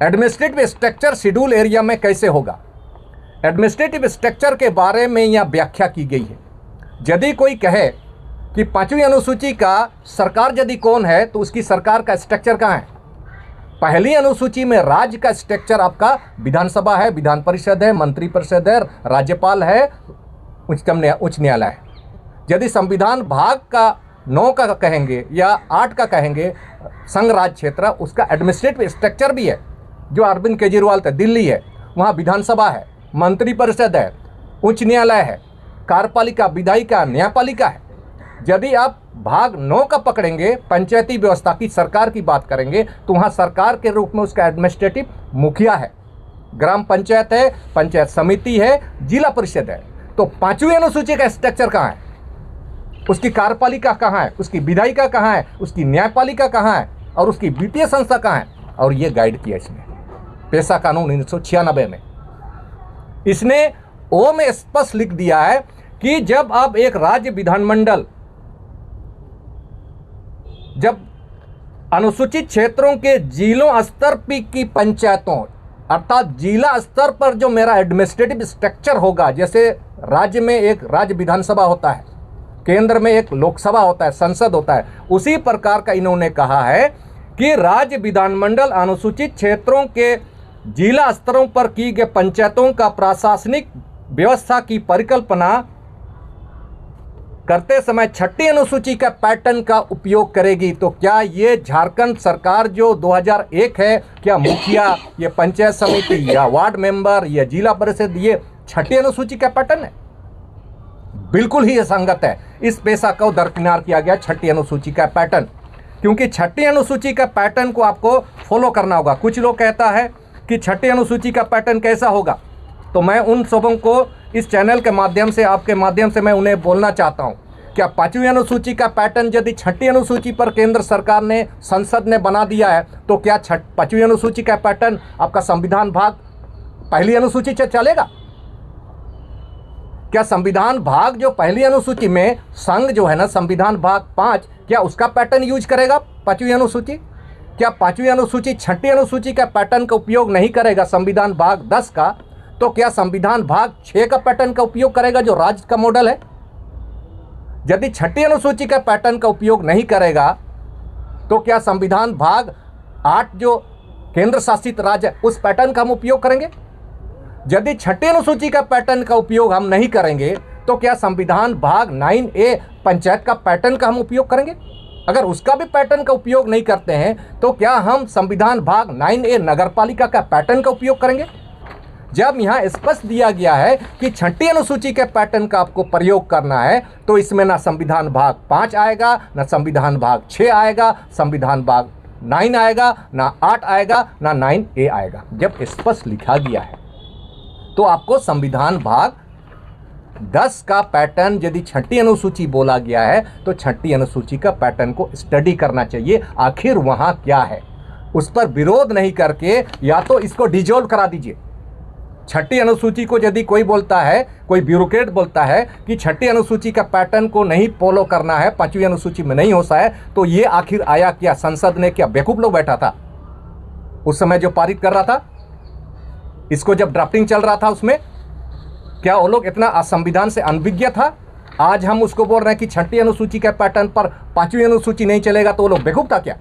administrative structure schedule area में कैसे होगा। एडमिनिस्ट्रेटिव स्ट्रक्चर के बारे में यह व्याख्या की गई है। यदि कोई कहे कि 5वीं अनुसूची का सरकार यदि कौन है, तो उसकी सरकार का स्ट्रक्चर कहाँ है? पहली अनुसूची में राज्य का स्ट्रक्चर आपका विधानसभा है, विधान परिषद है, मंत्रिपरिषद है, राज्यपाल है, उच्च न्यायालय है। यदि संविधान भाग का 9 का कहेंगे या 8 का कहेंगे संघ राज्य क्षेत्र, उसका एडमिनिस्ट्रेटिव स्ट्रक्चर भी है। जो अरविंद केजरीवाल थे, दिल्ली है, वहाँ विधानसभा है, मंत्रिपरिषद है, उच्च न्यायालय है, कार्यपालिका, विधायिका, न्यायपालिका है। यदि आप भाग 9 का पकड़ेंगे, पंचायती व्यवस्था की सरकार की बात करेंगे, तो वहाँ सरकार के रूप में उसका एडमिनिस्ट्रेटिव मुखिया है, ग्राम पंचायत है, पंचायत समिति है, जिला परिषद है। तो 5वीं अनुसूची का स्ट्रक्चर कहाँ है? उसकी कार्यपालिका कहाँ है? उसकी विधायिका कहाँ है? उसकी न्यायपालिका कहाँ है? और उसकी वित्तीय संस्था कहाँ है? और ये गाइड किया इसने पेशा कानून 1996 में। इसने ओ में स्पष्ट लिख दिया है कि जब आप एक राज्य विधानमंडल, जब अनुसूचित क्षेत्रों के जिलों स्तर की पंचायतों, अर्थात जिला स्तर पर जो मेरा एडमिनिस्ट्रेटिव स्ट्रक्चर होगा, जैसे राज्य में एक राज्य विधानसभा होता है, केंद्र में एक लोकसभा होता है, संसद होता है, उसी प्रकार का इन्होंने कहा है कि राज्य विधानमंडल अनुसूचित क्षेत्रों के जिला स्तरों पर की गई पंचायतों का प्रशासनिक व्यवस्था की परिकल्पना करते समय 6ठी अनुसूची का पैटर्न का उपयोग करेगी। तो क्या ये झारखंड सरकार जो 2001 है, क्या मुखिया, ये पंचायत समिति या वार्ड मेंबर या जिला परिषद, ये 6ठी अनुसूची का पैटर्न है? बिल्कुल ही असंगत है। इस पेशा को दरकिनार किया गया 6ठी अनुसूची का पैटर्न, क्योंकि 6ठी अनुसूची का पैटर्न को आपको फॉलो करना होगा। कुछ लोग कहता है कि 6ठी अनुसूची का पैटर्न कैसा होगा, तो मैं उन सबों को इस चैनल के माध्यम से, आपके माध्यम से मैं उन्हें बोलना चाहता हूं, क्या 5वीं अनुसूची का पैटर्न यदि 6ठी अनुसूची पर केंद्र सरकार ने, संसद ने बना दिया है, तो क्या 5वीं अनुसूची का पैटर्न आपका संविधान भाग पहली अनुसूची से चलेगा? क्या संविधान भाग जो पहली अनुसूची में संघ जो है ना, संविधान भाग 5, क्या उसका पैटर्न यूज करेगा 5वीं अनुसूची? क्या 5वीं अनुसूची 6ठी अनुसूची का पैटर्न का उपयोग नहीं करेगा, संविधान भाग 10 का, तो क्या संविधान भाग 6 का पैटर्न का उपयोग करेगा जो राज्य का मॉडल है? यदि 6ठी अनुसूची का पैटर्न का उपयोग नहीं करेगा, तो क्या संविधान भाग 8 जो केंद्र शासित राज्य है उस पैटर्न का हम उपयोग करेंगे? यदि छठी अनुसूची का पैटर्न का उपयोग हम नहीं करेंगे तो क्या संविधान भाग 9A पंचायत का पैटर्न का हम उपयोग करेंगे? अगर उसका भी पैटर्न का उपयोग नहीं करते हैं तो क्या हम संविधान भाग 9A नगरपालिका का पैटर्न का उपयोग करेंगे? जब यहाँ स्पष्ट दिया गया है कि छठी अनुसूची के पैटर्न का आपको प्रयोग करना है तो इसमें ना संविधान भाग 5 आएगा, ना संविधान भाग 6 आएगा, संविधान भाग 9 आएगा, ना 8 आएगा, ना 9A आएगा। जब स्पष्ट लिखा गया है तो आपको संविधान भाग 10 का पैटर्न यदि छठी अनुसूची बोला गया है तो छठी अनुसूची का पैटर्न को स्टडी करना चाहिए, आखिर वहाँ क्या है। उस पर विरोध नहीं करके या तो इसको डिजोल्व करा दीजिए। छठी अनुसूची को यदि कोई बोलता है, कोई ब्यूरोक्रेट बोलता है कि छठी अनुसूची का पैटर्न को नहीं फॉलो करना है, 5वीं अनुसूची में नहीं होता है, तो ये आखिर आया क्या? संसद ने क्या बेवकूफ लोग बैठा था उस समय जो पारित कर रहा था? इसको जब ड्राफ्टिंग चल रहा था उसमें क्या वो लोग इतना असंविधान से अनभिज्ञ था? आज हम उसको बोल रहे हैं कि छठी अनुसूची के पैटर्न पर 5वीं अनुसूची नहीं चलेगा, तो वो लोग बेवकूफ था क्या?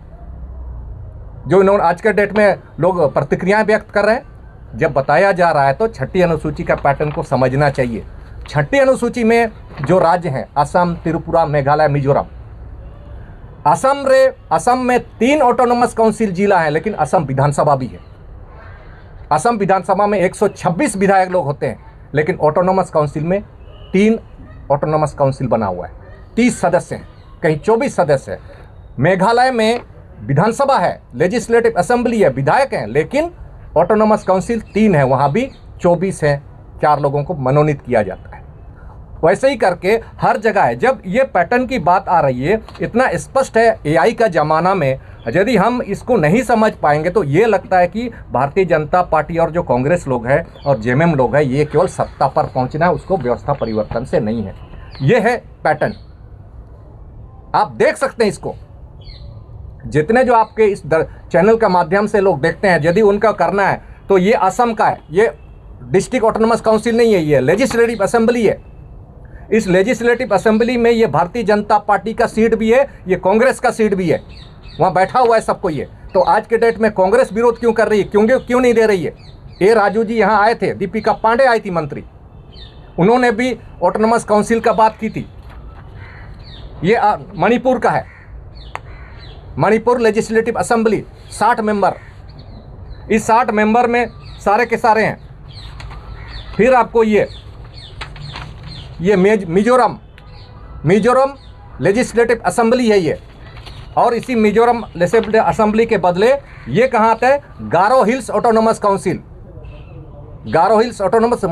जो इन्होंने आज के डेट में लोग प्रतिक्रियाएं व्यक्त कर रहे हैं, जब बताया जा रहा है तो छठी अनुसूची का पैटर्न को समझना चाहिए। छठी अनुसूची में जो राज्य हैं असम, त्रिपुरा, मेघालय, मिजोरम। असम में 3 ऑटोनोमस काउंसिल जिला है, लेकिन असम विधानसभा भी है। असम विधानसभा में 126 विधायक लोग होते हैं, लेकिन ऑटोनोमस काउंसिल में 3 ऑटोनोमस काउंसिल बना हुआ है, 30 सदस्य हैं, कहीं 24 सदस्य हैं। मेघालय में विधानसभा है, लेजिस्लेटिव असेंबली है, विधायक हैं, लेकिन ऑटोनोमस काउंसिल 3 है, वहाँ भी 24 हैं, 4 लोगों को मनोनीत किया जाता है। वैसे ही करके हर जगह है। जब ये पैटर्न की बात आ रही है, इतना स्पष्ट है AI का ज़माना में, यदि हम इसको नहीं समझ पाएंगे तो ये लगता है कि भारतीय जनता पार्टी और जो कांग्रेस लोग हैं और JMM लोग हैं, ये केवल सत्ता पर पहुंचना है, उसको व्यवस्था परिवर्तन से नहीं है। ये है पैटर्न, आप देख सकते हैं इसको। जितने जो आपके इस चैनल का माध्यम से लोग देखते हैं, यदि उनका करना है तो ये असम का है, ये डिस्ट्रिक्ट ऑटोनोमस काउंसिल नहीं है, ये लेजिस्लेटिव असेंबली है। इस लेजिस्लेटिव असेंबली में ये भारतीय जनता पार्टी का सीट भी है, ये कांग्रेस का सीट भी है, वहाँ बैठा हुआ है सबको ये। तो आज के डेट में कांग्रेस विरोध क्यों कर रही है, क्यों नहीं दे रही है? ए राजू जी यहाँ आए थे, दीपिका पांडे आई थी मंत्री, उन्होंने भी ऑटोनोमस काउंसिल का बात की थी। ये मणिपुर का है, मणिपुर लेजिस्लेटिव असेंबली 60 मेंबर, इस 60 मेंबर में सारे के सारे हैं। फिर आपको ये मिजोरम लेजिस्लेटिव असेंबली है ये, और इसी मिजोरम लेजिस्लेटिव असेंबली के बदले ये कहाँ आता है? गारो हिल्स ऑटोनोमस काउंसिल, गारो हिल्स ऑटोनोमस